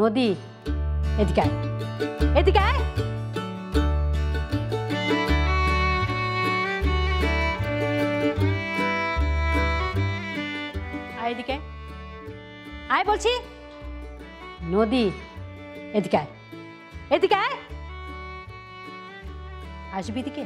নদী, এদিকে আয়, এদিকে আয়। আয় এদিকে আয় বলছি। নদী, এদিকে আয়, এদিকে আয়। আসবি এদিকে।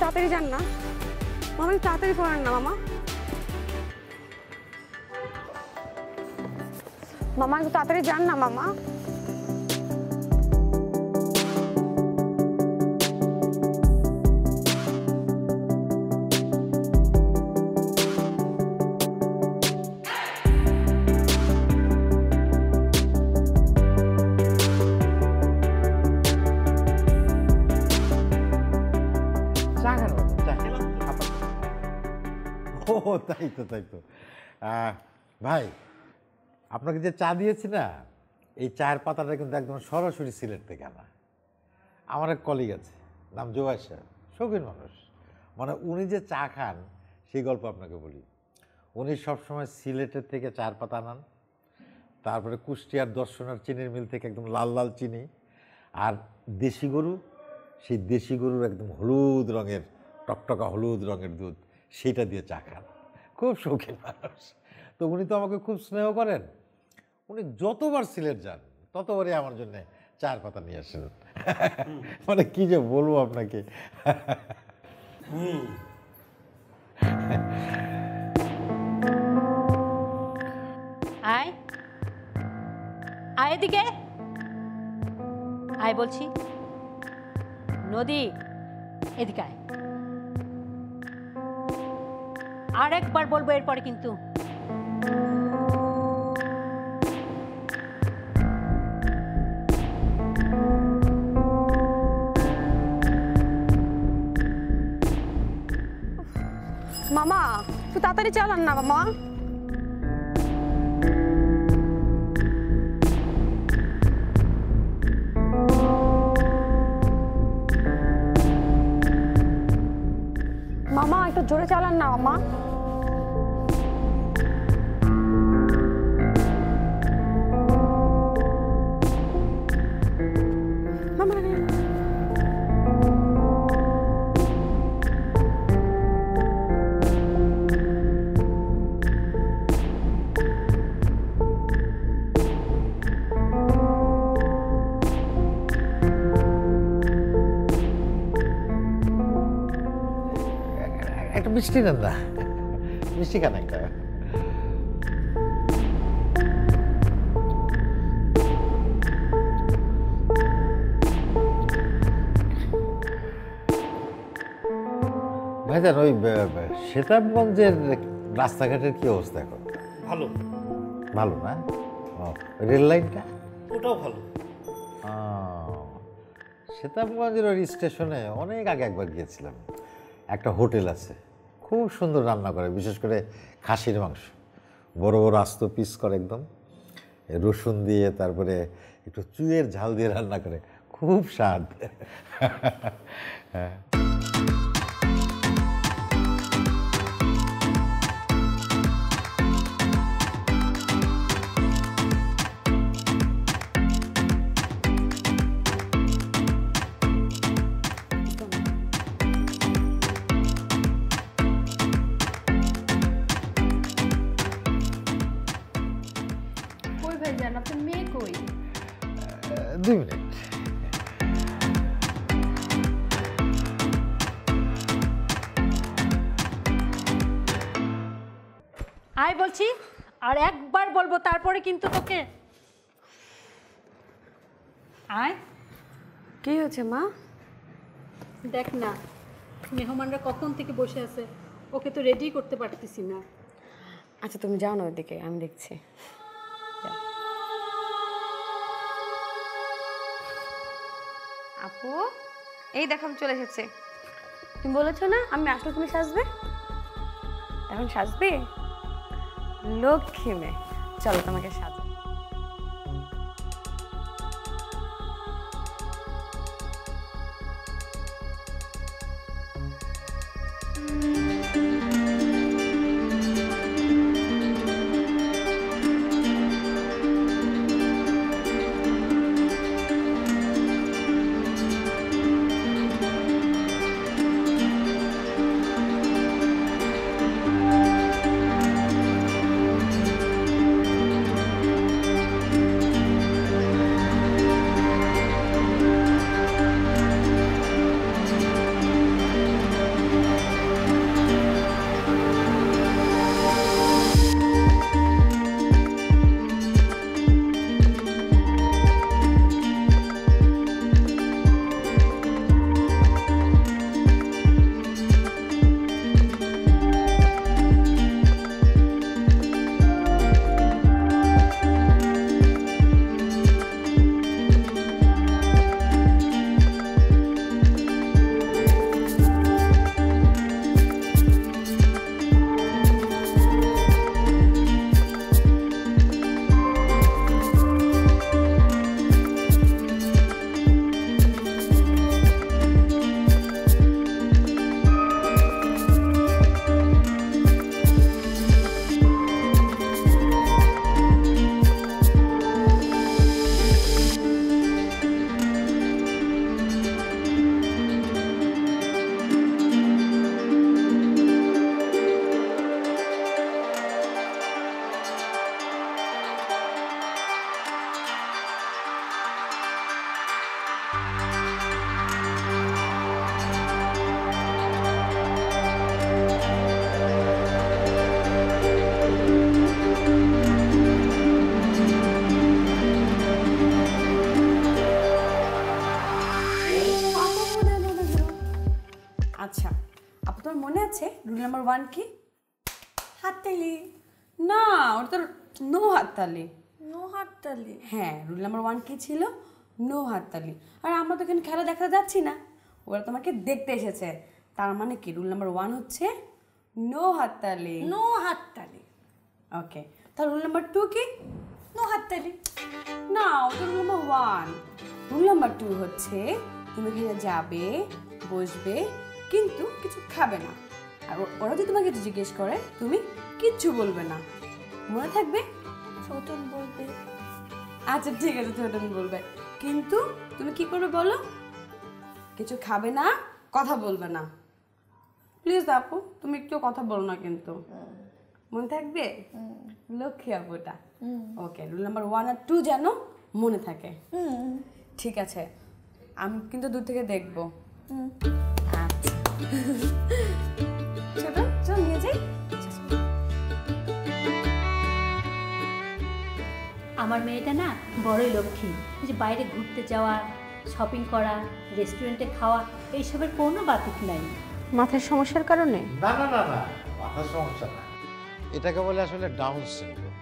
তাড়াতাড়ি যান না মামা, তাড়াতাড়ি করেন না মামা। মামা একটু তাড়াতাড়ি যান না মামা। ও তাই তো তাই তো ভাই, আপনাকে যে চা দিয়েছি না, এই চায়ের পাতাটা কিন্তু একদম সরাসরি সিলেট থেকে আনা। আমার এক কলিগ আছে, নাম জোয়াই সাহেব, শৌখিন মানুষ। মানে উনি যে চা খান সেই গল্প আপনাকে বলি। উনি সবসময় সিলেটের থেকে চায়ের পাতা আনান, তারপরে কুষ্টিয়ার দর্শনার চিনির মিল থেকে একদম লাল লাল চিনি, আর দেশি গরু, সেই দেশি গরুর একদম হলুদ রঙের টকটকা হলুদ রঙের দুধ, সেইটা দিয়ে চা খান। খুব শৌখিন মানুষ। তো উনি তো আমাকে খুব স্নেহ করেন। উনি যতবার সিলেট যান ততবারই আমার জন্য চায়ের পাতা নিয়ে আসেন। মানে কি যে বলবো আপনাকে। আয় আয় এদিকে আয় বলছি। নদী, এদিকে আয়। আর একবার বলবো এরপরে কিন্তু। মামা একটু তাড়াতাড়ি চালান না মামা। মামা একটু জোরে চালান না মামা। একটা মিষ্টি নেন না, মিষ্টি খান একটা। ভাইজান, ওই সেতাবগঞ্জের রাস্তাঘাটের কি অবস্থা এখন? ভালো। ভালো না? রেল লাইনটা? ওটাও ভালো। সেতাবগঞ্জের ওই স্টেশনে অনেক আগে একবার গিয়েছিলাম। একটা হোটেল আছে, খুব সুন্দর রান্না করে, বিশেষ করে খাসির মাংস বড় বড় আস্ত পিস করে একদম, রসুন দিয়ে, তারপরে একটু চুইয়ের ঝাল দিয়ে রান্না করে, খুব স্বাদ। হ্যাঁ। কই ভাইজান, আপনার মেয়ে কই? আয় বলছি, আর একবার বলবো তারপরে কিন্তু তোকে। আয়। কি হয়েছে মা? দেখ না, মেহমানরা কখন থেকে বসে আছে, ওকে তো রেডি করতে পারতেছি না। আচ্ছা তুমি যাও না ওদিকে, আমি দেখছি। আপু, এই দেখো আমি চলে এসেছে। তুমি বলেছো না আমি আসলে তুমি সাজবে, এখন সাজবে? লক্ষ্মী মেয়ে, চলো তোমাকে সাজো। আচ্ছা আপু, তোমার মনে আছে রুল নাম্বার 1 কি? হাততালি। না, ওটা তো নো হাততালি। নো হাততালি? হ্যাঁ, রুল নাম্বার 1 কি ছিল? নো হাততালি। আর আমরা তো এখানে খেলা দেখাতে যাচ্ছি না, ওরা তোমাকে দেখতে এসেছে। তার মানে কি রুল নাম্বার 1 হচ্ছে নো হাততালি। নো হাততালি। ওকে, তাহলে রুল নাম্বার 2 কি? নো হাততালি। না, ওটা রুল নাম্বার 1। রুল নাম্বার 2 হচ্ছে তুমি এখানে যাবে, বসবে, কিন্তু কিছু খাবে না। আর ওরা যদি তোমাকে কিছু জিজ্ঞেস করে তুমি কিচ্ছু বলবে না, মনে থাকবে? ছোটন বলবে। আচ্ছা ঠিক আছে, ছোটন বলবে, কিন্তু তুমি কি করবে বলো? কিছু খাবে না, কথা বলবে না। প্লিজ আপু, তুমি একটু কথা বলো না কিন্তু, মনে থাকবে? লক্ষ্মী আপুটা। ওকে, রুল নাম্বার 1 আর 2 যেন মনে থাকে। ঠিক আছে, আমি কিন্তু দূর থেকে দেখবো। আচ্ছা ছোট, চল নিয়ে যাই। আমার মেয়েটা না বড়ই লক্ষ্মী। এই যে বাইরে ঘুরতে যাওয়া, শপিং করা, রেস্টুরেন্টে খাওয়া, এইসবের কোনো বাতিক নাই। মাথার সমস্যার কারণে? না না না না, মাথার সমস্যা না, এটাকে বলে আসলে ডাউন সিনড্রোম।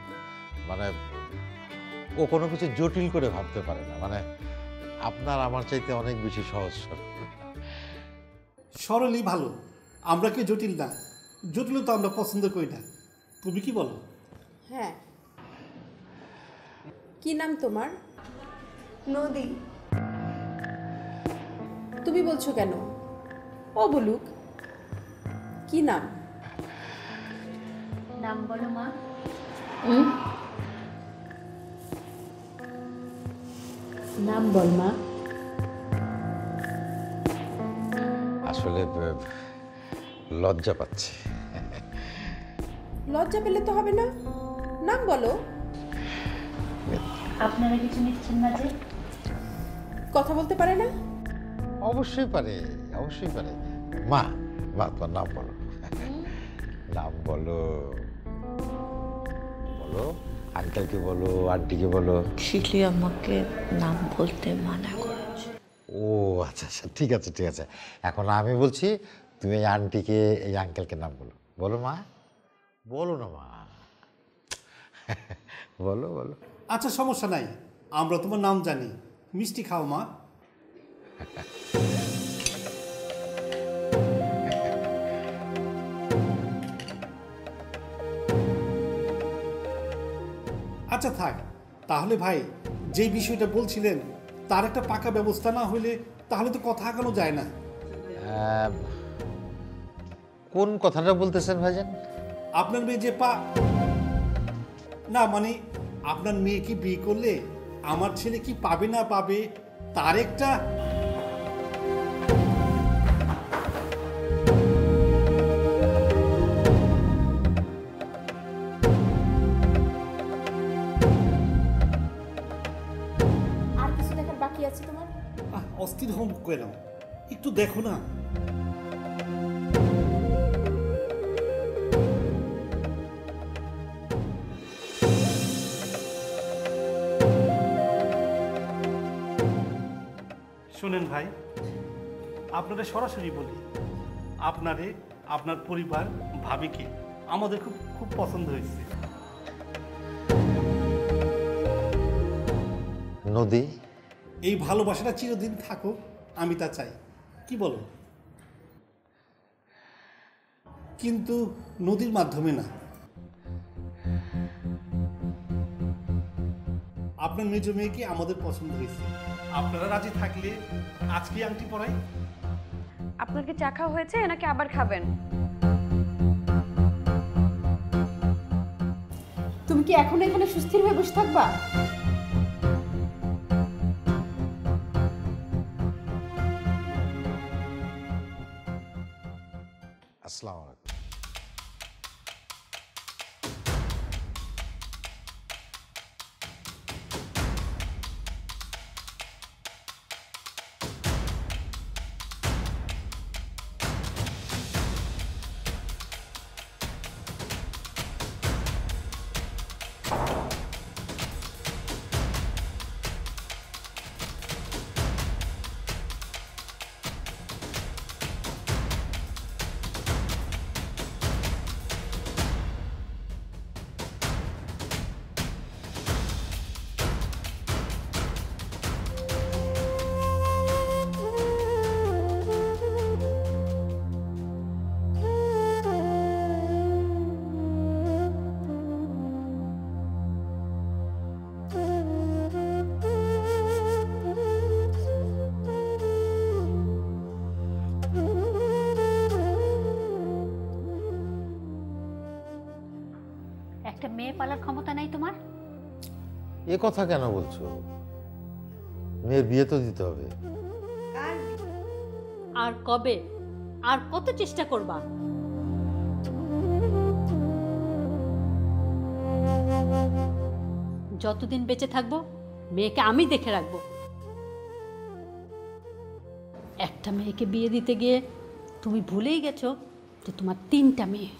মানে ও কোনো কিছু জটিল করে ভাবতে পারে না, মানে আপনার আমার চাইতে অনেক বেশি সহজ সরল। সরলই ভালো, আমরা কি জটিল না, জটিলতা আমরা পছন্দ করি না। তুমি কি বলো? হ্যাঁ, কি নাম তোমার? নদী। তুমি বলছো কেন? ও বলুক, কি নাম? নাম বলো মা। নাম বল মা। আসলে লজ্জা পাচ্ছি। লজ্জা পেলে তো হবে না, নাম বলো। আপনারা কিছু নিচ্ছেন না যে? কথা বলতে পারে না? অবশ্যই পারে, অবশ্যই পারে। মা, মা তোমার নাম বলো, নাম বলো। বলো, আঙ্কেলকে বলো, আন্টিকে বলো। শিলি আমাকে নাম বলতে মানা করেছে। ও আচ্ছা আচ্ছা, ঠিক আছে ঠিক আছে। এখন আমি বলছি, তুমি এই আন্টিকে এই আঙ্কেলকে নাম বলো। বলো মা, বলো না মা। বলো বলো। আচ্ছা সমস্যা নাই, আমরা তোমার নাম জানি। মিষ্টি খাও মা। আচ্ছা থাক তাহলে ভাই, যে বিষয়টা বলছিলেন তার একটা পাকা ব্যবস্থা না হলে তাহলে তো কথা আগানো যায় না। কোন কথাটা বলতেছেন ভাইজান? আপনার মেয়ে যে না মানে আপনার মেয়েকে বিয়ে করলে আমার ছেলে কি পাবে না পাবে তার একটা আর কিছু দেখার বাকি আছে তোমার? অস্থির হম কেন, একটু দেখো না। শুনেন ভাই, আপনারা সরাসরি বলি, আপনারে আপনার পরিবার ভাবিকে আমাদের খুব খুব পছন্দ হয়েছে। নদী, এই ভালোবাসাটা চিরদিন থাকুক, আমি তা চাই। কি বলো? কিন্তু নদীর মাধ্যমে না। আপনার মেজ মেয়েকে আমাদের পছন্দ হয়েছে, আপনারা রাজি থাকলে আজকে আংটি পরাই। আপনার কি চা খাওয়া হয়েছে নাকি আবার খাবেন? তুমি কি এখনো এখানে সুস্থির হয়ে বসে থাকবা? আসসালামু আলাইকুম। একটা মেয়ে পালার ক্ষমতা নাই তোমার? এ কথা কেন বলছো? মেয়ের বিয়ে তো দিতে হবে। আর কবে, আর কত চেষ্টা করবা? যতদিন বেঁচে থাকবো মেয়েকে আমি দেখে রাখবো। একটা মেয়েকে বিয়ে দিতে গিয়ে তুমি ভুলেই গেছো যে তোমার 3টা মেয়ে।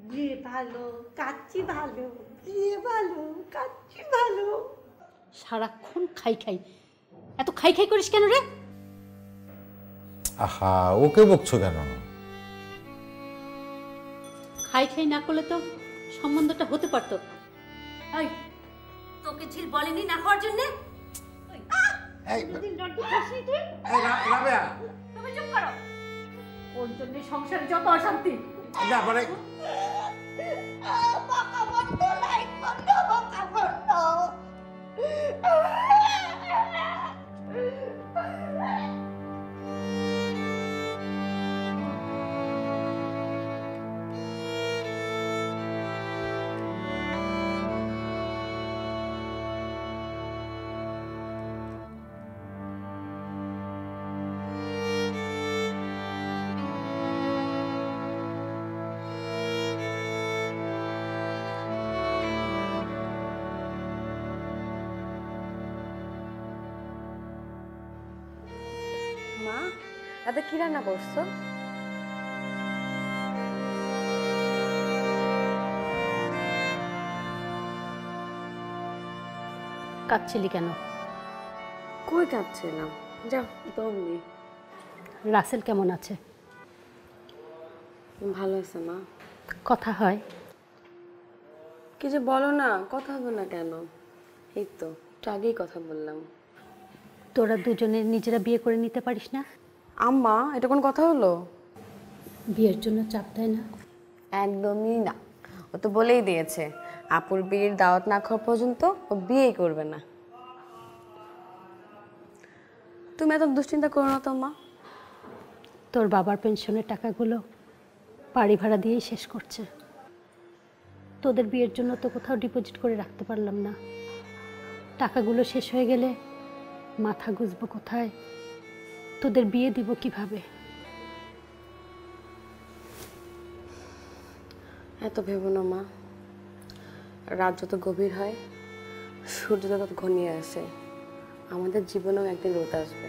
বিয়ে ভালো, কাচ্চি ভালো, বিয়ে ভালো, কাচ্চি ভালো। সারাক্ষণ খাই খাই, এত খাই খাই করিস কেন রে? আহা, ওকে বকছো কেন? খাই খাই না করলে তো সম্বন্ধটা হতে পারতো। এই, তোকে ঝিল বলেনি না খাওয়ার জন্যে? তুমি চুপ করো। ওর জন্য সংসারে যত অশান্তি। মা, রাতে কি রান্না করছো? কাঁদছিলি কেন? কই কাঁদছিলাম, যাও দৌড়ি। রাসেল কেমন আছে? ভালো আছে মা। কথা হয়? কি যে বলো না, কথা হবে না কেন? এই তো একটু আগেই কথা বললাম। তোরা দুজনে নিজেরা বিয়ে করে নিতে পারিস না? আম্মা, এটা কোন কথা হলো? বিয়ের জন্য চাপ দেয় না? একদমই না। ও তো বলেই দিয়েছে আপুর বিয়ের দাওয়াত না খাওয়া পর্যন্ত ও বিয়েই করবে না। তুমি এত দুশ্চিন্তা করো না তো মা। তোর বাবার পেনশনের টাকাগুলো বাড়ি ভাড়া দিয়েই শেষ করছে। তোদের বিয়ের জন্য তো কোথাও ডিপোজিট করে রাখতে পারলাম না। টাকাগুলো শেষ হয়ে গেলে মাথা গুঁজবো কোথায়? তোদের বিয়ে দিব কিভাবে? এত ভেবো না মা। রাত যত গভীর হয় সূর্য তত ঘনিয়ে আসে। আমাদের জীবনেও একদিন রোদ আসবে।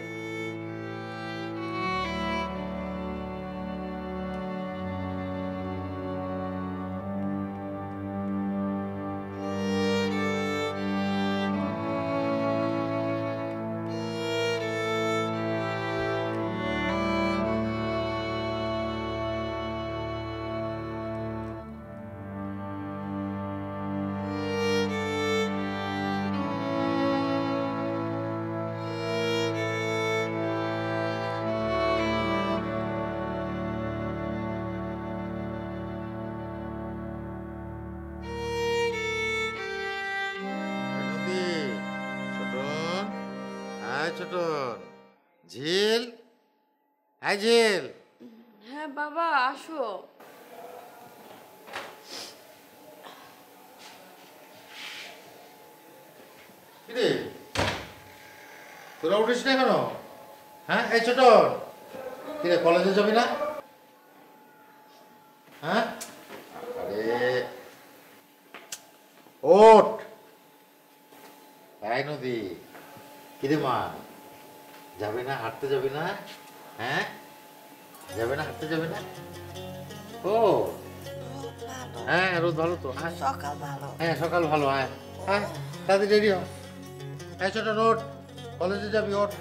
ছোটন, ঝিল, আই ঝিল। হ্যাঁ বাবা, আসো। কিরে তোরা উঠিস না কেন? হ্যাঁ এই ছোটন, কিরে কলেজে যাবি না? হ্যাঁ আরে ওঠ। এই নদী, কিরে মা, যাবে না হাঁটতে? যাবে না? হ্যাঁ যাবে না হাঁটতে? যাবে না? ও হ্যাঁ, রোদ ভালো তো। সকাল ভালো। হ্যাঁ সকাল ভালো। হ্যাঁ হ্যাঁ তাদের রেডি হ। হ্যাঁ ছোট নোট, কলেজে যাবি, ওঠ।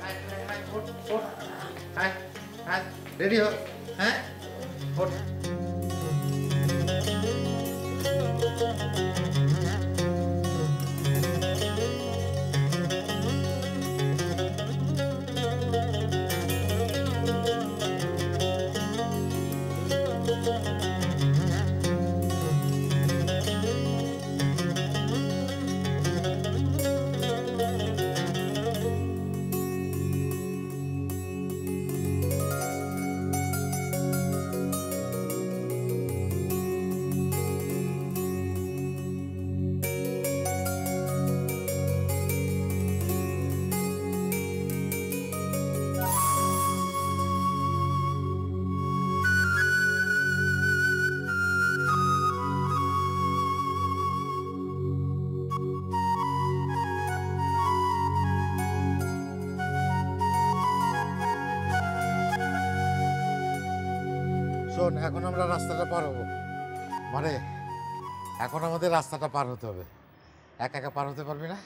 হ্যাঁ হ্যাঁ রেডি হ। হ্যাঁ ওঠ। শোন, এখন আমরা রাস্তাটা পার হবো। মানে এখন আমাদের রাস্তাটা পার হতে হবে। একা একা পার হতে পারবি না?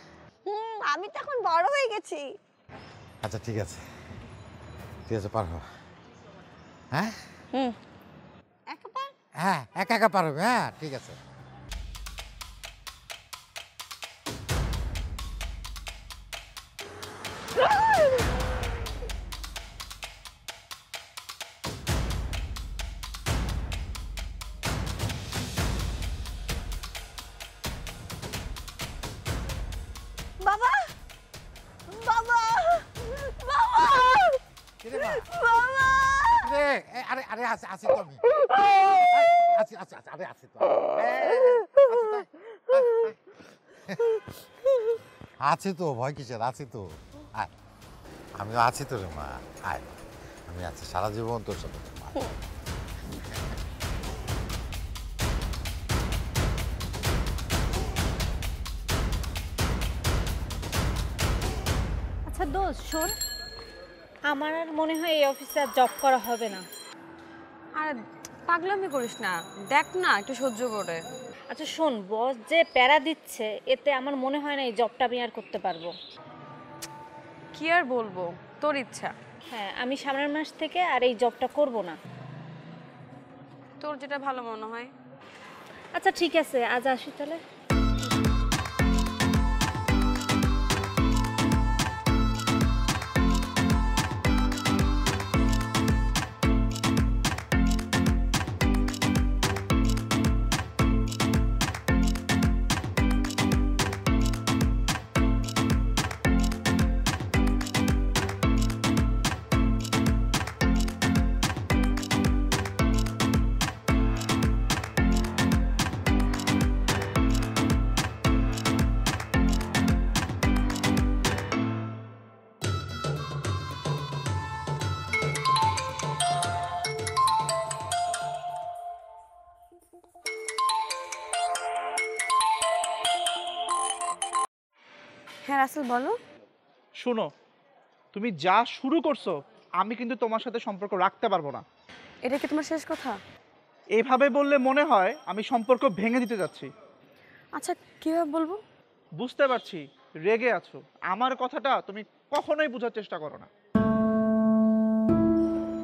আমি তো এখন বড় হয়ে গেছি। আচ্ছা ঠিক আছে, ঠিক আছে, পার হ। হ্যাঁ হ্যাঁ একা একা পার হবে। হ্যাঁ ঠিক আছে। বাবা বাবা বাবা কিরে মা? বাবা রে, আরে আরে আছি তো আমি। আছি আছি আছি, আরে আছি তো। আছি তো, ভয় কিসের? আছি তো, আয়। আমিও আছি তো রে মা, আয়। আমি আছি সারা জীবন তোর সাথে। আচ্ছা দোস্ত শোন, আমার আর মনে হয় এই অফিসে আর জব করা হবে না। আর পাগলামি করিস না, দেখ না একটু সহ্য করে। আচ্ছা শোন, বস যে প্যারা দিচ্ছে এতে আমার মনে হয় না এই জবটা আমি আর করতে পারবো। কি আর বলবো, তোর ইচ্ছা। হ্যাঁ, আমি সামনের মাস থেকে আর এই জবটা করব না। তোর যেটা ভালো মনে হয়। আচ্ছা ঠিক আছে, আজ আসি তাহলে। হ্যাঁ রাসেল বলো। শোনো, তুমি যা শুরু করছো আমি কিন্তু তোমার সাথে সম্পর্ক রাখতে পারবো না। এটা কি তোমার শেষ কথা? এইভাবে বললে মনে হয় আমি সম্পর্ক ভেঙে দিতে যাচ্ছি। আচ্ছা কিভাবে বলবো? বুঝতে পারছি রেগে আছো, আমার কথাটা তুমি কখনোই বোঝার চেষ্টা করো না।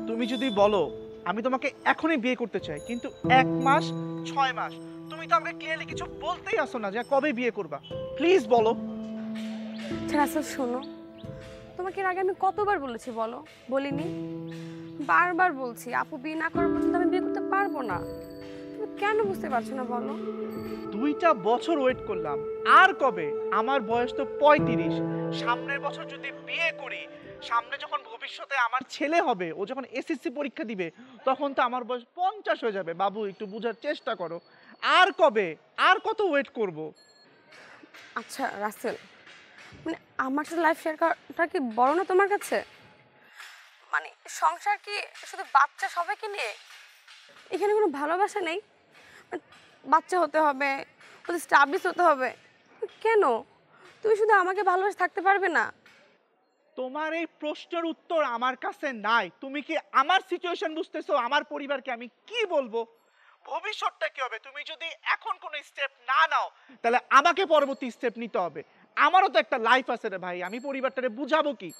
তুমি যদি বলো আমি তোমাকে এখনই বিয়ে করতে চাই, কিন্তু 1 মাস 6 মাস তুমি তো আমাকে ক্লিয়ারলি কিছু বলতেই আসো না যে কবে বিয়ে করবা। প্লিজ বলো। আচ্ছা রাসেল শোনো, তোমাকে এর আগে আমি কতবার বলেছি বলো? বলিনি? বারবার বলছি আপু বিয়ে না করার পর্যন্ত আমি বিয়ে করতে পারবো না। তুমি কেন বুঝতে পারছো না বলো? 2টা বছর ওয়েট করলাম, আর কবে? আমার বয়স তো 35। সামনের বছর যদি বিয়ে করি, সামনে যখন ভবিষ্যতে আমার ছেলে হবে, ও যখন এসএসসি পরীক্ষা দিবে, তখন তো আমার বয়স 50 হয়ে যাবে। বাবু একটু বোঝার চেষ্টা করো। আর কবে, আর কত ওয়েট করব? আচ্ছা রাসেল, মানে আমার সাথে লাইফ শেয়ার করাটা কি বড় না তোমার কাছে? মানে সংসার কি শুধু বাচ্চা সবাইকে নিয়ে? এখানে কোনো ভালোবাসা নেই? বাচ্চা হতে হবে, ওদের স্টাবলিশ হতে হবে, কেন? তুমি শুধু আমাকে ভালোবাসে থাকতে পারবে না? তোমার এই প্রশ্নের উত্তর আমার কাছে নাই। তুমি কি আমার সিচুয়েশন বুঝতেছো? আমার পরিবারকে আমি কি বলবো? ভবিষ্যৎটা কি হবে? তুমি যদি এখন কোনো স্টেপ না নাও, তাহলে আমাকে পরবর্তী স্টেপ নিতে হবে। আমারও তো একটা লাইফ আছে রে ভাই, আমি পরিবারটারে বুঝাবো কি?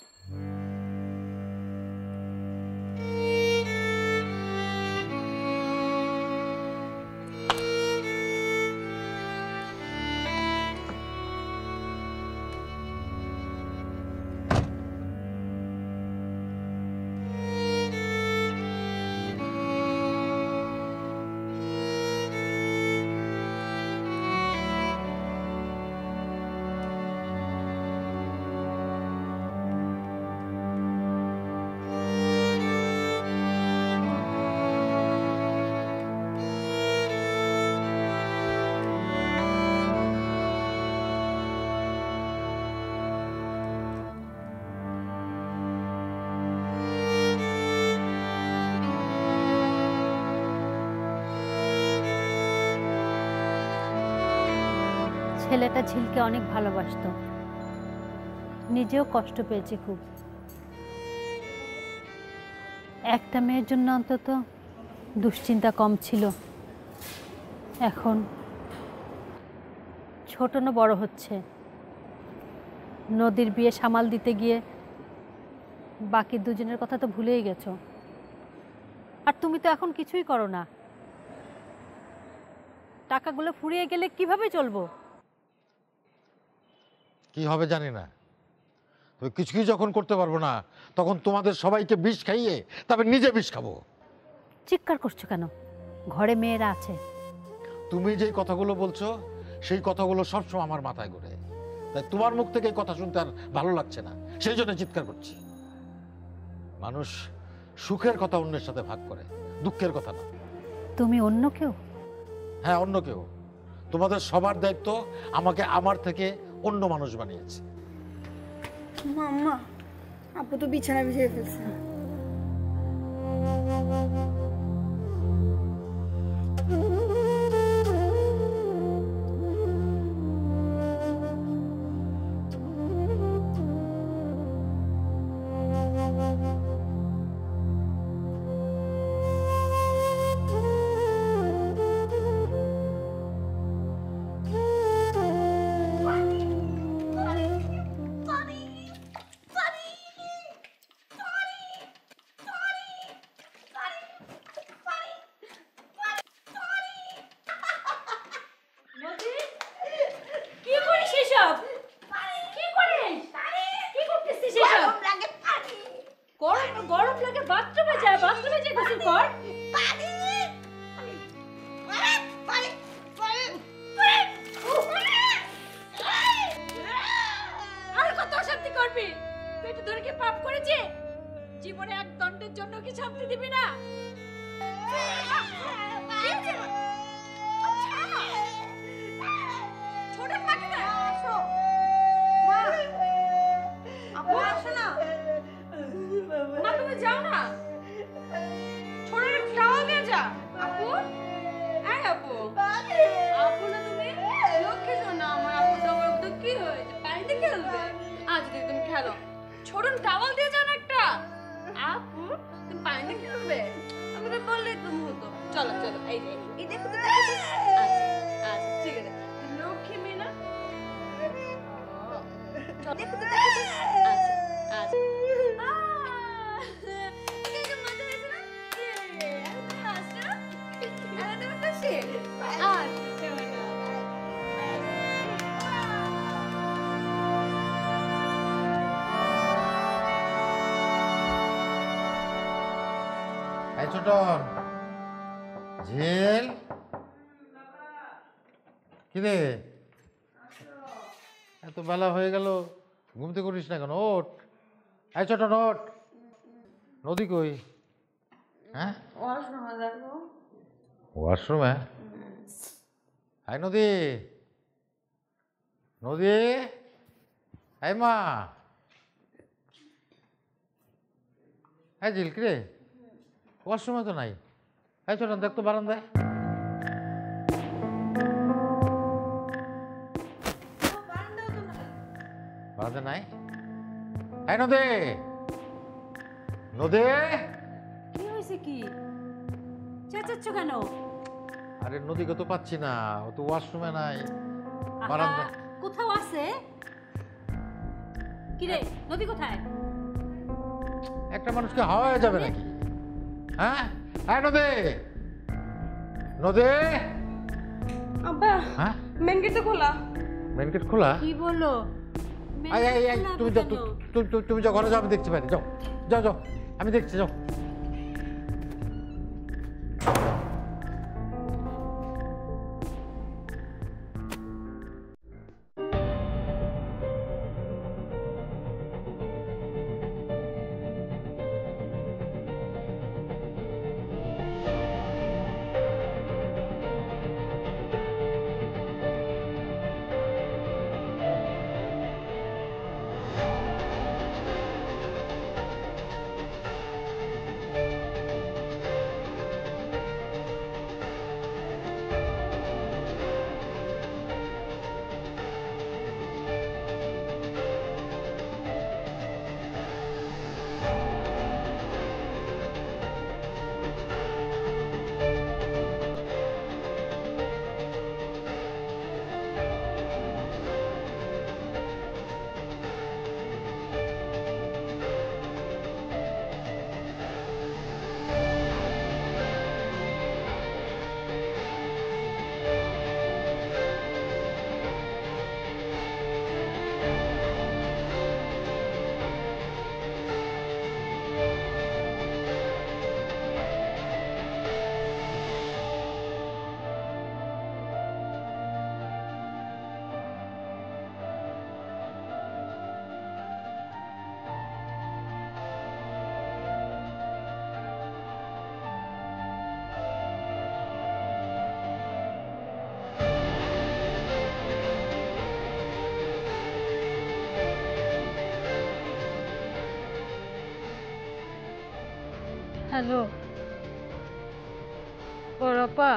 ছেলেটা ঝিলকে অনেক ভালোবাসতো, নিজেও কষ্ট পেয়েছে খুব। একটা মেয়ের জন্য অন্তত দুশ্চিন্তা কম ছিল। এখন ছোট না বড় হচ্ছে, নদীর বিয়ে সামাল দিতে গিয়ে বাকি দুজনের কথা তো ভুলেই গেছো। আর তুমি তো এখন কিছুই করো না। টাকাগুলো ফুরিয়ে গেলে কিভাবে চলবো? কি হবে জানি না, তবে কিছুই যখন করতে পারবো না, তখন তোমাদের সবাইকে বিষ খাইয়ে তবে নিজে বিষ খাবো। চিৎকার করছো কেন? ঘরে মেয়েরা আছে। তুমি যেই কথাগুলো বলছো সেই কথাগুলো সবসময় আমার মাথায় ঘুরে, তাই তোমার মুখ থেকে এই কথা শুনতে আর ভালো লাগছে না, সেই জন্য চিৎকার করছি। মানুষ সুখের কথা অন্যের সাথে ভাগ করে, দুঃখের কথা না। তুমি অন্য কেউ? হ্যাঁ, অন্য কেউ। তোমাদের সবার দায়িত্ব আমাকে আমার থেকে অন্য মানুষ বানিয়েছে। মাম্মা, আপু তো বিছানা বিছিয়ে ফেলছে। গরম গরম লাগে বাথরুমে যা গোসল কর। আর কত শান্তি করবি? পেট ধরে কি পাপ করেছে? জীবনে এক দণ্ডের জন্য কি শান্তি দিবি না? ছোট পাখি না আসো মা, আপু আসো না মা, তুমি যাও না, ছোট খাওয়া দিয়ে যা। আপু, এই আপু, আপু না তুমি লক্ষ্মী শোনা আমার। আপু তোমার তো কি হয়েছে? পানিতে খেলবে? আজ দিদি তুমি খেলো, ছোট টাওয়াল দিয়ে যান একটা। আপু তুমি পানিতে খেলবে? আমি তো বললেই তুমি হতো। চলো চলো, এই যে এই দেখো তো, আচ্ছা আচ্ছা ঠিক আছে, তুমি লক্ষ্মী মেয়ে না? চলো দেখো তো, আচ্ছা আচ্ছা। মজা হয়েছে না? তুমি হাসছো? তুমি খুশি? আচ্ছা এই ছোট ঝিল, কিরে এত বেলা হয়ে গেল, ঘুমতে করিস না কেন? ওঠ, এই ছোট ওঠ। নদী কই? হ্যাঁ ওয়াশরুমে? এই নদী, নদী, এই মা, এই ঝিল কিরে ওয়াশরুমে তো নাই। এই ছোট দেখ তো বারান্দায়। বারান্দা নাই? এই নদী, নদী, কি হয়েছে? কি চেঁচাচ্ছ কেন? আরে নদীকে তো পাচ্ছি না, ও তো ওয়াশরুমে নাই, আহা, বারান্দা। কোথাও আছে? কিরে নদী কোথায়? একটা মানুষকে হাওয়া হয়ে যাবে নাকি? হ্যাঁ, এই নদী, নদী। আব্বা, হ্যাঁ, মেন গেট তো খোলা। মেন গেট খোলা? কি বলো? এই এই এই তুমি যাও, তুমি যাও ঘরে যাও, আমি দেখছি বাইরে। যাও যাও যাও, আমি দেখছি, যাও। হ্যালো বড়পা,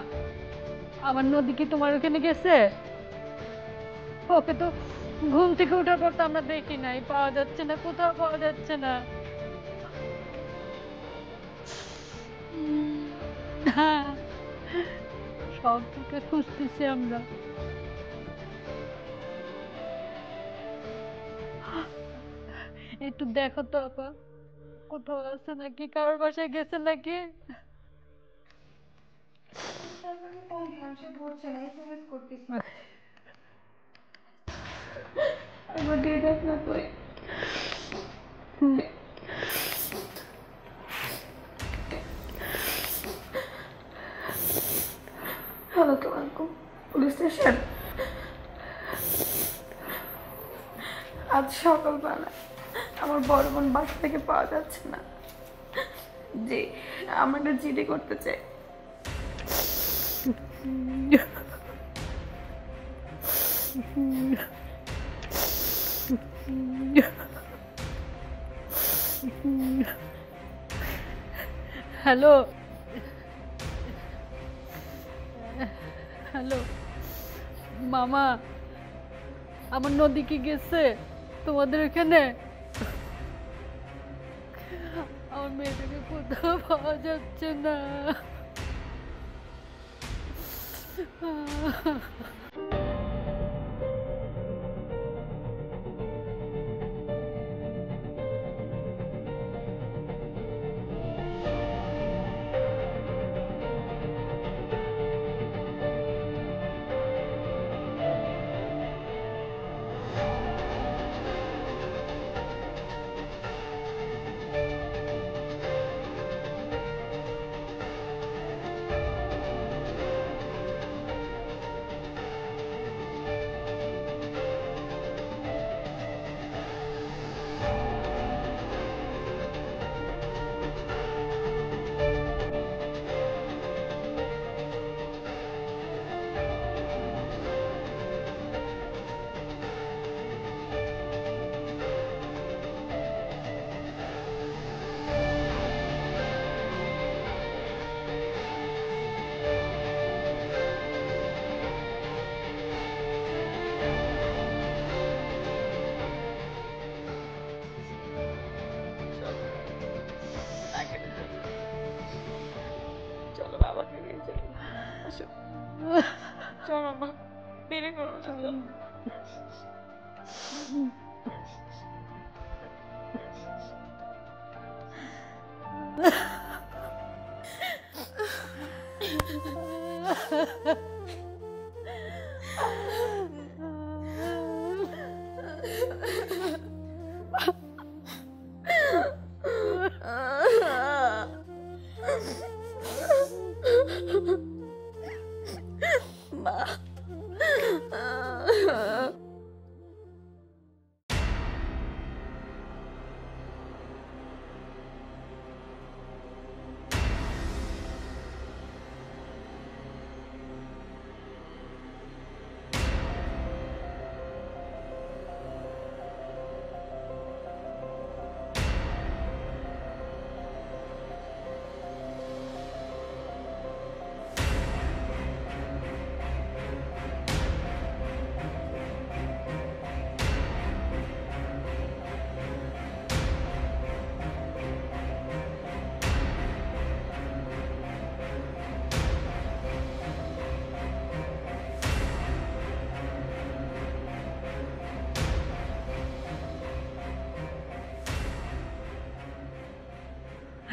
আমার নদী কি তোমার ওখানে গেছে? ওকে তো ঘুম থেকে ওঠার পর তো আমরা দেখি নাই, পাওয়া যাচ্ছে না, কোথাও পাওয়া যাচ্ছে না। হ্যাঁ, সব দিকে খুঁজতেছি আমরা। একটু দেখো তো আপা, কোথাও আছে নাকি, কারোর বাসায় গেছে নাকি? একবার দিয়ে দেখ না তুই। Police station? আজ সকালবেলা আমার বড় বোন বাসা থেকে পাওয়া যাচ্ছে না। জি, আমরা একটা জিডি করতে চাই। হ্যালো হ্যালো মামা, আমার নদী কি গেছে তোমাদের এখানে? আমার মেয়েটাকে কোথাও পাওয়া যাচ্ছে না। চলো বাবাকে নিয়ে যাই। আসো, চলো মা, দেরি করো না, চলো। মা,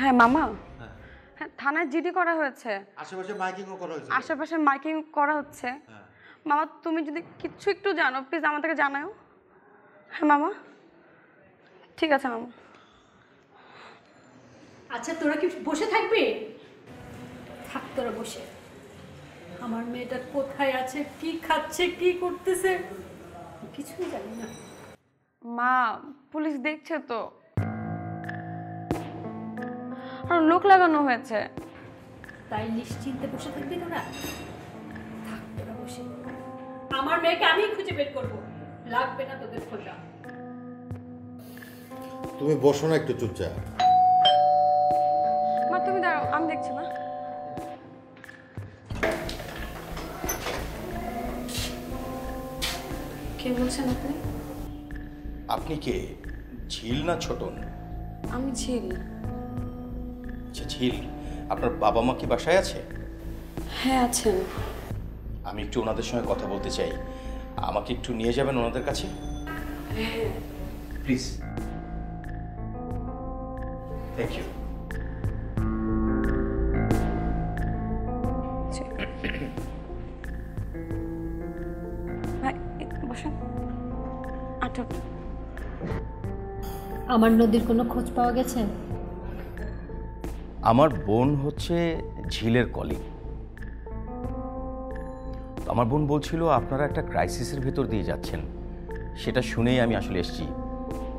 হ্যাঁ মামা, হ্যাঁ থানায় জিডি করা হয়েছে, আশেপাশে মাইকিংও করা হয়েছে। আশেপাশে মাইকিং করা হচ্ছে। মামা তুমি যদি কিছু একটু জানো প্লিজ আমাদেরকে জানাও। হ্যাঁ মামা, ঠিক আছে মামা। আচ্ছা তোরা কি বসে থাকবি? থাক তোরা বসে। আমার মেয়েটা কোথায় আছে, কি খাচ্ছে, কি করতেছে, কিছুই জানি না। মা, পুলিশ দেখছে তো, আর লোক লাগানো হয়েছে। তাই নিশ্চিন্তে বসে থাকবি তোরা? থাক তোরা বসে। আমার মেয়েকে আমি খুঁজে বের করবো, লাগবে না তোদের খোঁজা। তুমি বসো না একটু চুপচাপ। মা তুমি দাঁড়াও, আমি দেখছি। মা কে বলছেন আপনি? আপনি কে, ঝিল না ছোটন? আমি ঝিল। আচ্ছা ঝিল, আপনার বাবা মা কি বাসায় আছে? হ্যাঁ আছেন। আমি একটু ওনাদের সঙ্গে কথা বলতে চাই, আমাকে একটু নিয়ে যাবেন ওনাদের কাছে? হ্যাঁ প্লিজ। Thank you. ভাই বসেন। আচ্ছা, আমার নদীর কোনো খোঁজ পাওয়া গেছে? আমার বোন হচ্ছে ঝিলের কলিগ, তো আমার বোন বলছিল আপনারা একটা ক্রাইসিসের ভেতর দিয়ে যাচ্ছেন, সেটা শুনেই আমি আসলে এসেছি।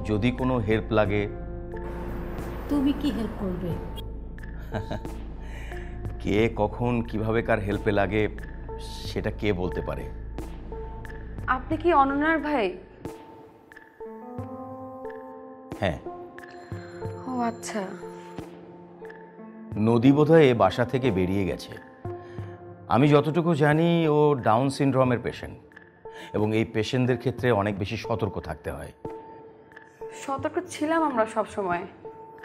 যদি কোনো হেল্প লাগে। তুমি কি হেল্প করবে? কে কখন কিভাবে কার হেল্পে লাগে সেটা কে বলতে পারে। আপনি কি অনন্যার ভাই? হ্যাঁ। ও আচ্ছা। নদী বোধহয় এ বাসা থেকে বেরিয়ে গেছে। আমি যতটুকু জানি ও ডাউন সিনড্রোমের পেশেন্ট, এবং এই পেশেন্টদের ক্ষেত্রে অনেক বেশি সতর্ক থাকতে হয়। সতর্ক ছিলাম আমরা সব সময়,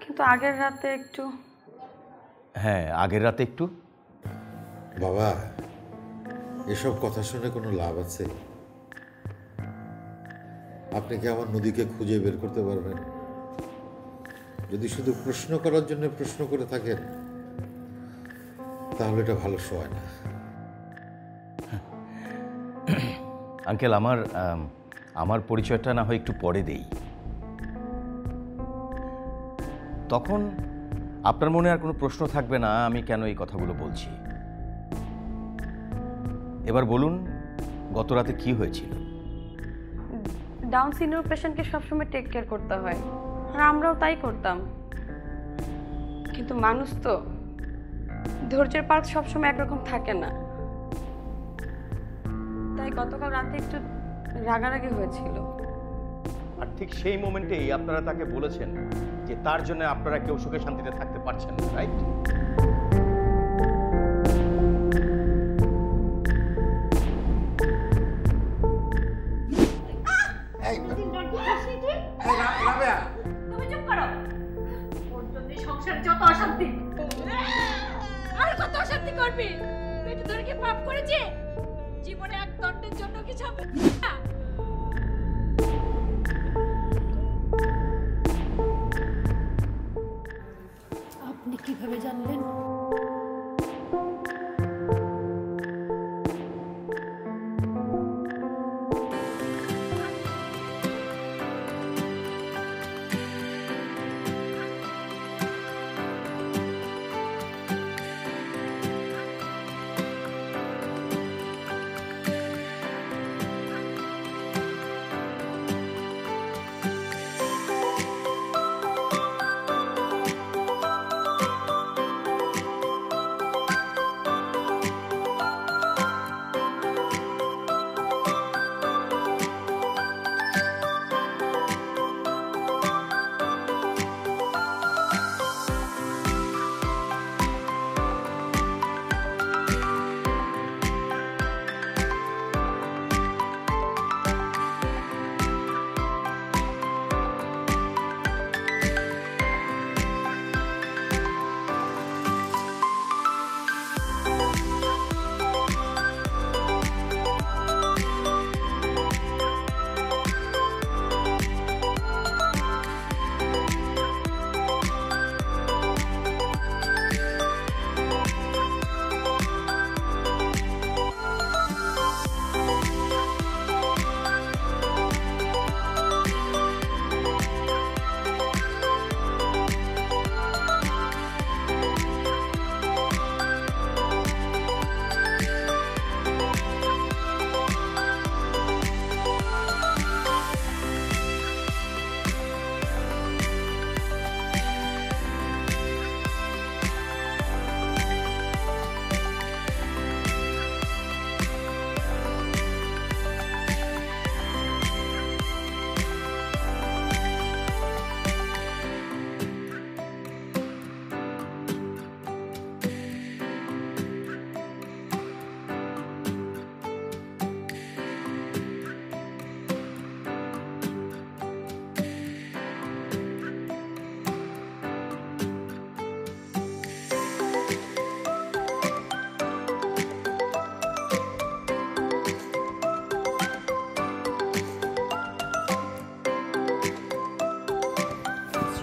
কিন্তু আগের রাতে একটু। হ্যাঁ, আগের রাতে একটু। বাবা, এসব কথা শুনে কোনো লাভ আছে? আপনি কি আমার নদীকে খুঁজে বের করতে পারবেন? যদি শুধু প্রশ্ন করার জন্য প্রশ্ন করে থাকেন তাহলে এটা ভালো শোয় না। আঙ্কেল, আমার পরিচয়টা না হয় একটু পরে দেই, তখন আপনার মনে আর কোনো প্রশ্ন থাকবে না আমি কেন এই কথাগুলো বলছি। এবার বলুন, গত রাতে কি হয়েছিল? ডাউন সিনড্রোম পেশেন্টকে সবসময় টেক কেয়ার করতে হয়, আর আমরাও তাই করতাম। কিন্তু মানুষ তো, ধৈর্যের পাল সবসময় একরকম থাকে না। তাই গতকাল রাতে একটু রাগারাগি হয়েছিল। আর ঠিক সেই মোমেন্টেই আপনারা তাকে বলেছেন যে তার জন্য আপনারা কেউ সুখে শান্তিতে থাকতে পারছেন না, রাইট? তুমি চুপ করো। ওর জন্য সংসারে যত অশান্তি, আর কত অশান্তি করবি? পেটে ধরে কি পাপ করেছে? জীবনে এক দণ্ডের জন্য কি সব না? আপনি কিভাবে জানলেন?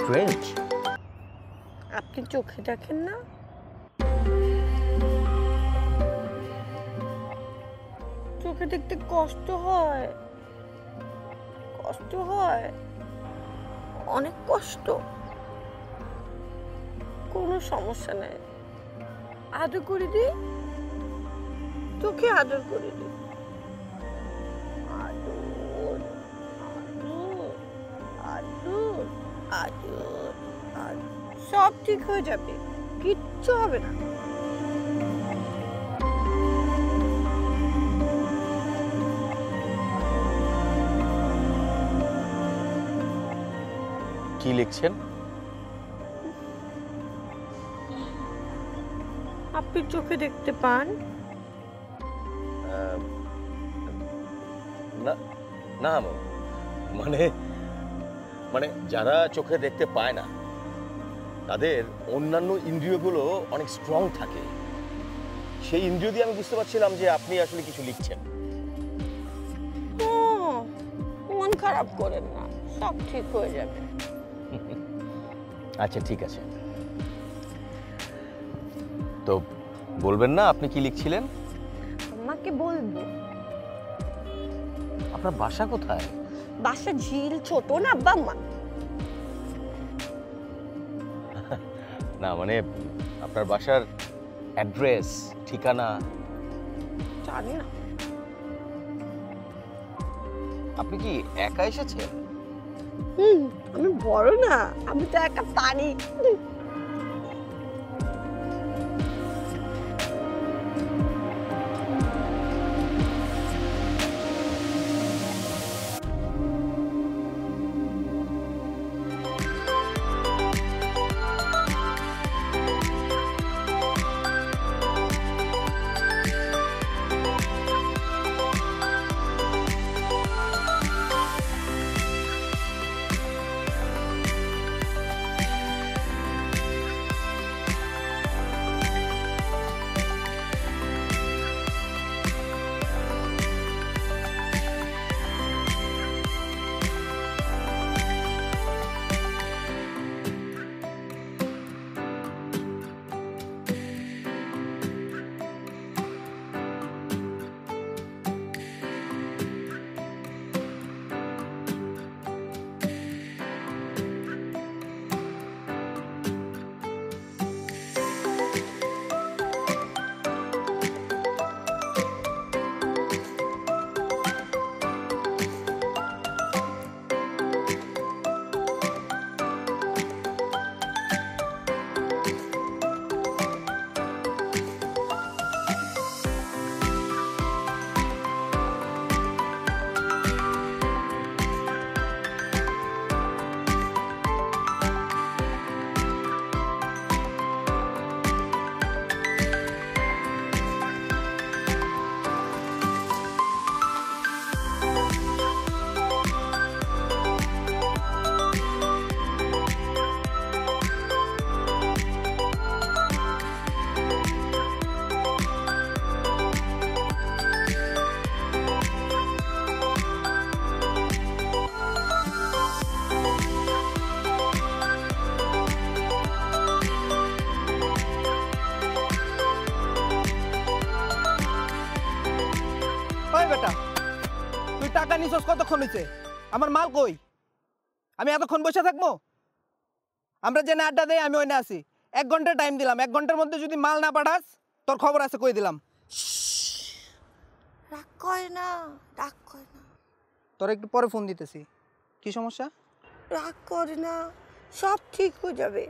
স্ট্রেঞ্জ। আপনি চোখে দেখেন না? চোখে দেখতে কষ্ট হয়, কষ্ট হয়, অনেক কষ্ট। কোনো সমস্যা নাই, আদর করে দিই, চোখে আদর করে দিই। আদর আদর। সব ঠিক হয়ে যাবে, কিচ্ছু হবে না। কি লিখছেন? আপনি চোখে দেখতে পান? না না, মানে মানে যারা চোখে দেখতে পায় না তাদের অন্যান্য ইন্দ্রিয়গুলো অনেক স্ট্রং থাকে। সেই ইন্দ্রিয় দিয়ে আমি বুঝতে পারছিলাম যে আপনি আসলে কিছু লিখছেন। মন খারাপ করেন না, সব ঠিক হয়ে যাবে। আচ্ছা ঠিক আছে, তো বলবেন না আপনি কি লিখছিলেন? আমাকে বলবো? আপনার বাসা কোথায়? বাসা ঝিল ছোট না আব্বা আম্মা? না মানে আপনার বাসার অ্যাড্রেস, ঠিকানা? জানি না। আপনি কি একা এসেছেন? আমি বড় না, আমি তো একা পারি। বেটা, তুই টাকা নিছস কতক্ষণ হয়েছে? আমার মাল কই? আমি এতক্ষণ বসে থাকবো? আমরা জেনে আড্ডা দেই, আমি ওই না আছি। 1 ঘন্টা টাইম দিলাম, 1 ঘন্টার মধ্যে যদি মাল না পাঠাস তোর খবর আছে কই দিলাম। রাগ করে না, রাগ করে না। তোর একটু পরে ফোন দিতেছি। কি সমস্যা? রাগ করে না, সব ঠিক হয়ে যাবে।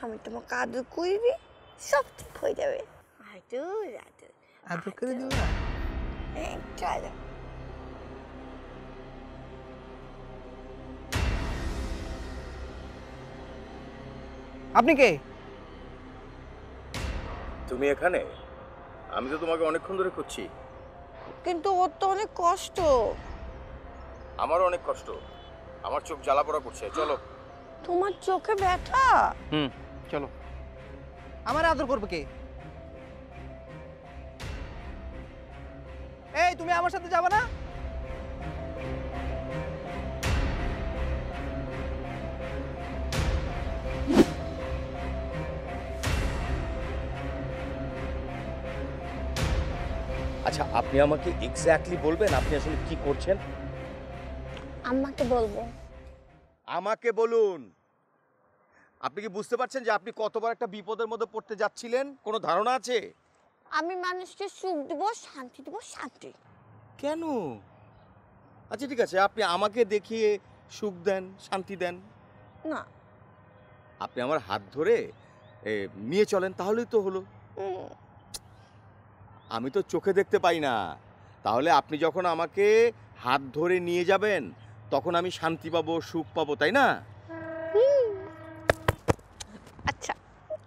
আমি তোমাকে আদর করবি, সব ঠিক হয়ে যাবে। আদর আদর আদর করে দিবা? চলো। আপনি কে? তুমি এখানে? আমি তো তোমাকে অনেকক্ষণ ধরে খুঁজছি। কিন্তু ওর তো অনেক কষ্ট। আমারও অনেক কষ্ট, আমার চোখ জ্বালা পোড়া করছে। চলো। তোমার চোখে ব্যথা? চলো। আমার আদর করবে কে? এই তুমি আমার সাথে যাবে না? আচ্ছা আপনি আমাকে এক্স্যাক্টলি বলবেন আপনি আসলে কি করছেন? আম্মাকে বলবো। আমাকে বলুন। আপনি কি বুঝতে পারছেন যে আপনি কতবার একটা বিপদের মধ্যে পড়তে যাচ্ছিলেন? কোনো ধারণা আছে? আমি মানুষকে সুখ দেব, শান্তি দেব, শান্তি। কেন? আচ্ছা ঠিক আছে, আপনি আমাকে দেখিয়ে সুখ দেন, শান্তি দেন, না। আপনি আমার হাত ধরে নিয়ে চলেন, তাহলেই তো হলো। আমি তো চোখে দেখতে পাই না, তাহলে আপনি যখন আমাকে হাত ধরে নিয়ে যাবেন তখন আমি শান্তি পাবো, সুখ পাবো, তাই না? আচ্ছা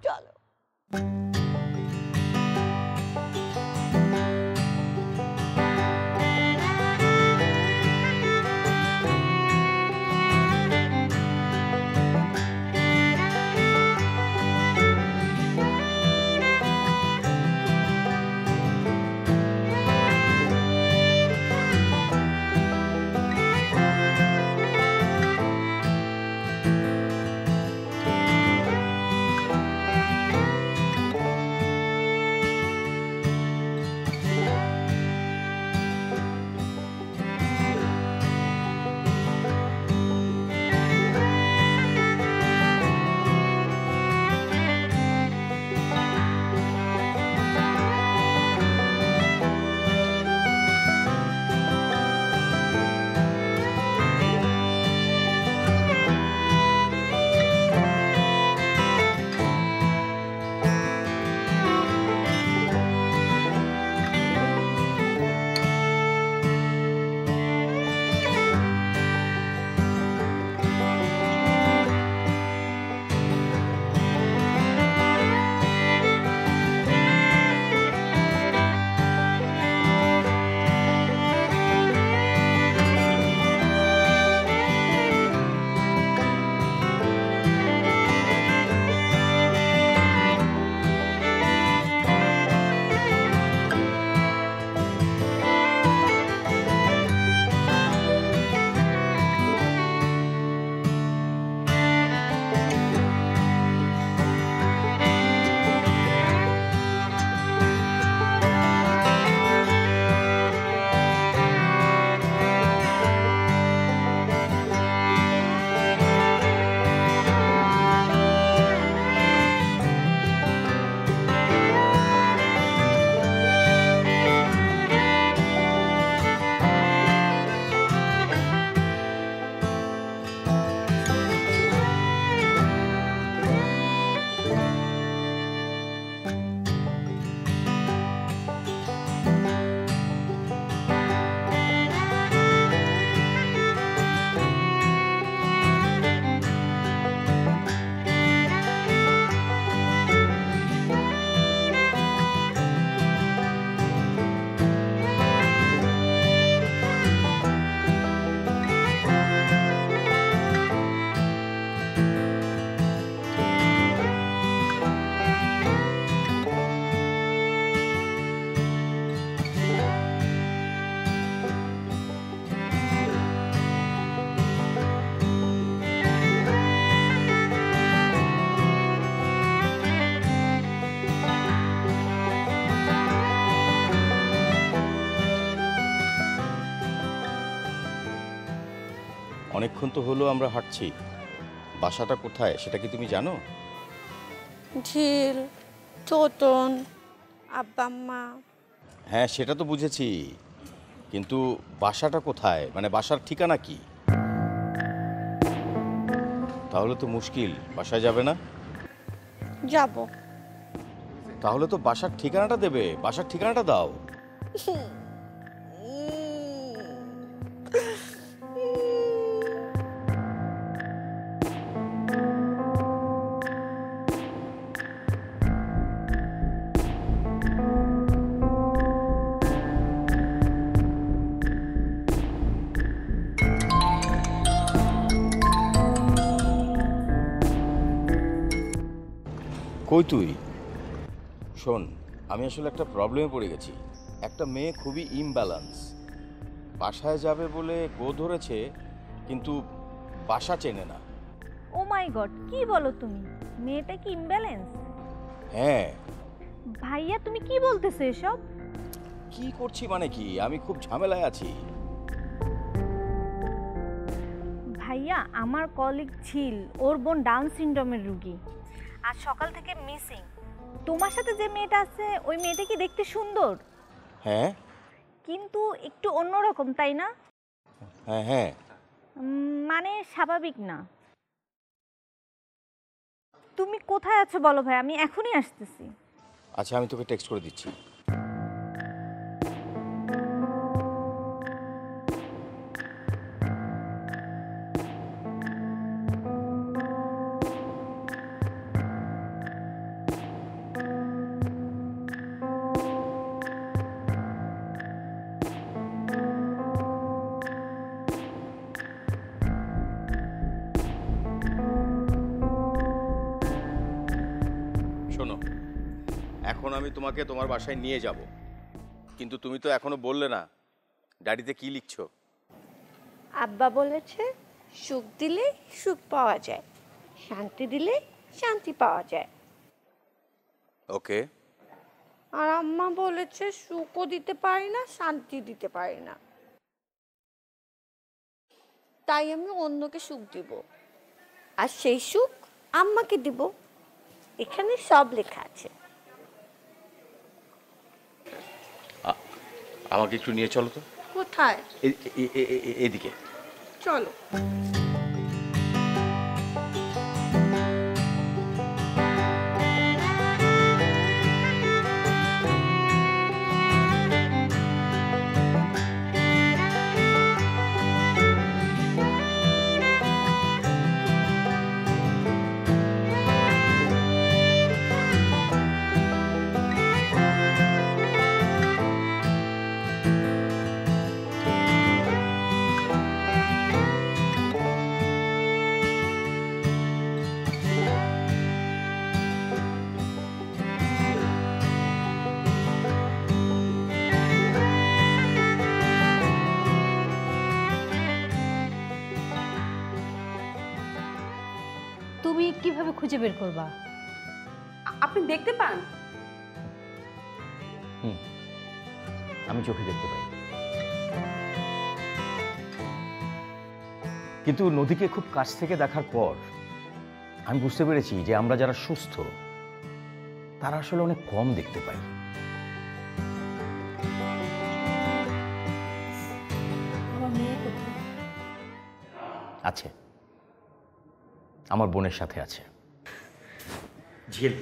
চলো। অনেকক্ষণ তো হলো আমরা হাঁটছি, বাসাটা কোথায় সেটা কি তুমি জানো? ঝিল, চোতন, আব্বা আম্মা। হ্যাঁ সেটা তো বুঝেছি, কিন্তু বাসাটা কোথায়, মানে বাসার ঠিকানা কি? তাহলে তো মুশকিল, বাসায় যাবে না? যাব। তাহলে তো বাসার ঠিকানাটা দেবে, বাসার ঠিকানাটা দাও। কই তুই? শোন, আমি আসলে একটা প্রবলেমে পড়ে গেছি। একটা মেয়ে খুবই ইমব্যালেন্স, বাসায় যাবে বলে গো ধরেছে কিন্তু বাসা চেনে না। ও মাই গড, কি বলো তুমি? মেয়েটা কি ইমব্যালেন্স? হ্যাঁ। ভাইয়া তুমি কি বলতেছো এসব? কি করছি মানে কি, আমি খুব ঝামেলায় আছি। ভাইয়া আমার কলিগ ছিল, ওর বোন ডাউন সিনড্রোমের রোগী, আজ সকাল থেকে মিসিং। তোমার সাথে যে মেয়েটা আছে ওই মেয়েটা কি দেখতে সুন্দর? হ্যাঁ কিন্তু একটু অন্যরকম, তাই না? হ্যাঁ হ্যাঁ মানে স্বাভাবিক না। তুমি কোথায় আছো বলো ভাই, আমি এখনই আসতেছি। আচ্ছা আমি তোকে টেক্সট করে দিচ্ছি। শোনো, এখন আমি তোমাকে তোমার বাসায় নিয়ে যাব, কিন্তু তুমি তো এখনো বললে না ডায়েরিতে কি লিখছো। আব্বা বলেছে সুখ দিলে সুখ পাওয়া যায়, শান্তি দিলে শান্তি পাওয়া যায়। ওকে। আর আম্মা বলেছে সুখও দিতে পারি না, শান্তি দিতে পারি না, তাই আমি অন্যকে সুখ দিব, আর সেই সুখ আম্মাকে দিব। এখানে সব লেখা আছে। আমাকে একটু নিয়ে চলো তো। কোথায়? এদিকে চলো। তুমি কিভাবে খুঁজে বের করবা? আপনি দেখতে পান? আমি চোখে দেখতে পাই, কিন্তু নদীকে খুব কাছ থেকে দেখার পর আমি বুঝতে পেরেছি যে আমরা যারা সুস্থ তারা আসলে অনেক কম দেখতে পাই। আমার মেয়ে কোথায়? আছে, আমার বোনের সাথে আছে। ঝিল,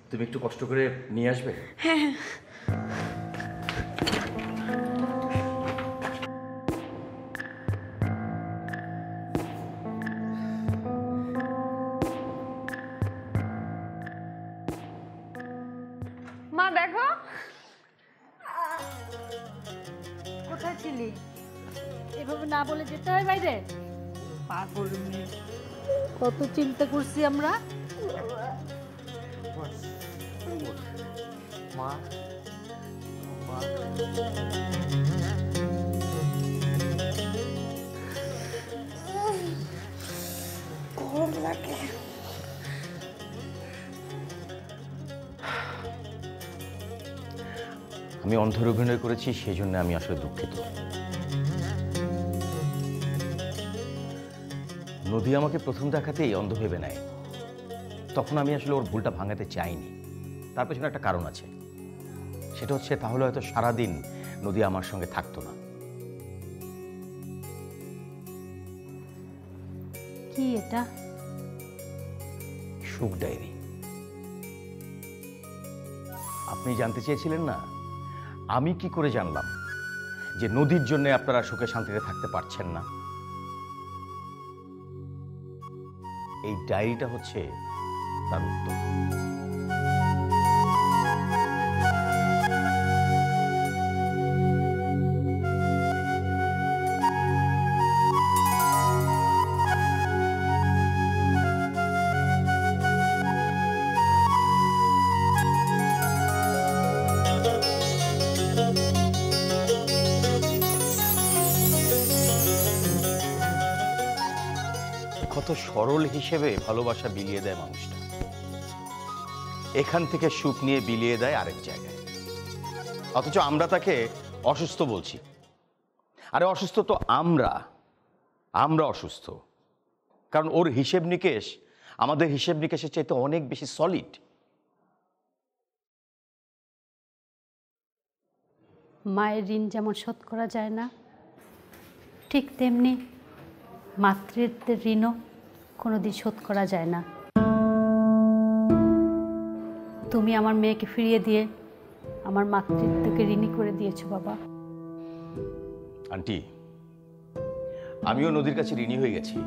তুমি একটু কষ্ট করে নিয়ে আসবে? হ্যাঁ হ্যাঁ। মা দেখো। কোথায় ছিলি? এভাবে না বলে যেতে হয় বাইরে? পাগল মেয়ে, কত চিন্তা করছি আমরা। মা, মা। গরম লাগে। আমি অন্ধের অভিনয় করেছি, সেই জন্য আমি আসলে দুঃখিত। নদী আমাকে প্রথম দেখাতেই অন্ধ ভেবে নেয়, তখন আমি আসলে ওর ভুলটা ভাঙাতে চাইনি। তার পেছনে একটা কারণ আছে, সেটা হচ্ছে তাহলে হয়তো সারাদিন নদী আমার সঙ্গে থাকতো না। কি এটা? সুখ ডায়েরি। আপনি জানতে চেয়েছিলেন না, আমি কি করে জানলাম যে নদীর জন্য আপনারা সুখে শান্তিতে থাকতে পারছেন না? এই ডায়েরিটা হচ্ছে তার উত্তর। কত সরল হিসেবে ভালোবাসা বিলিয়ে দেয় মানুষটা, এখান থেকে সুখ নিয়ে বিলিয়ে দেয় আরেক জায়গায়, অথচ আমরা তাকে অসুস্থ বলছি। আরে অসুস্থ তো আমরা অসুস্থ, কারণ ওর হিসেব নিকেশ আমাদের হিসেব নিকেশের চাইতে অনেক বেশি সলিড। মায়ের ঋণ যেমন শোধ করা যায় না, ঠিক তেমনি মাতৃত্বের ঋণও কোনোদিন শোধ করা যায় না। তুমি আমার মেয়েকে ফিরিয়ে দিয়ে আমার মাতৃত্বকে ঋণী করে দিয়েছো বাবা। আন্টি, আমিও নদীর কাছে ঋণী হয়ে গেছি।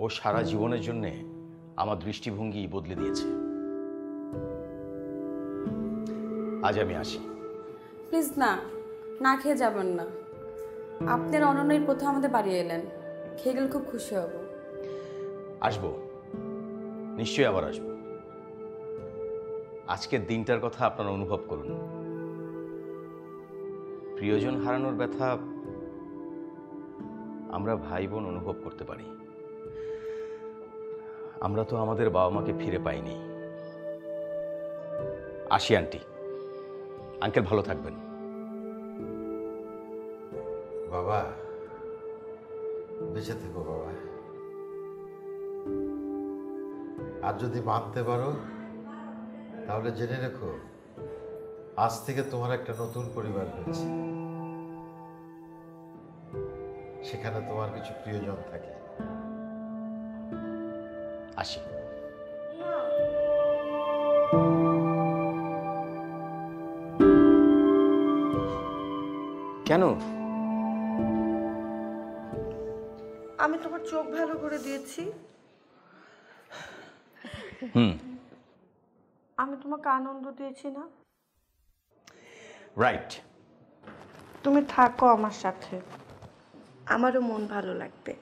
ও সারা জীবনের জন্য আমার দৃষ্টিভঙ্গি বদলে দিয়েছে। আজ আমি আসি। প্লিজ না, না খেয়ে যাবেন না। আপনার অনন্যই প্রথম আমাদের বাড়ি এলেন, খেয়ে গেলে খুব খুশি হব। আসবো, নিশ্চয়ই আবার আসবো। আজকের দিনটার কথা আপনারা অনুভব করুন। প্রিয়জন হারানোর ব্যথা আমরা ভাই বোন অনুভব করতে পারি। আমরা তো আমাদের বাবা মাকে ফিরে পাইনি। আসি আন্টি, আঙ্কেল ভালো থাকবেন। বাবা, বেঁচে থেকো বাবা। আর যদি মানতে পারো তাহলে জেনে রেখো, আজ থেকে তোমার একটা নতুন পরিবার হয়েছে। সেখানে তোমার কিছু প্রিয়জন থাকে। আসি। কেন? আমি তোমার চোখ ভালো করে দিয়েছি। আমি তোমাকে আনন্দ দিয়েছি না? রাইট। তুমি থাকো আমার সাথে, আমারও মন ভালো লাগবে।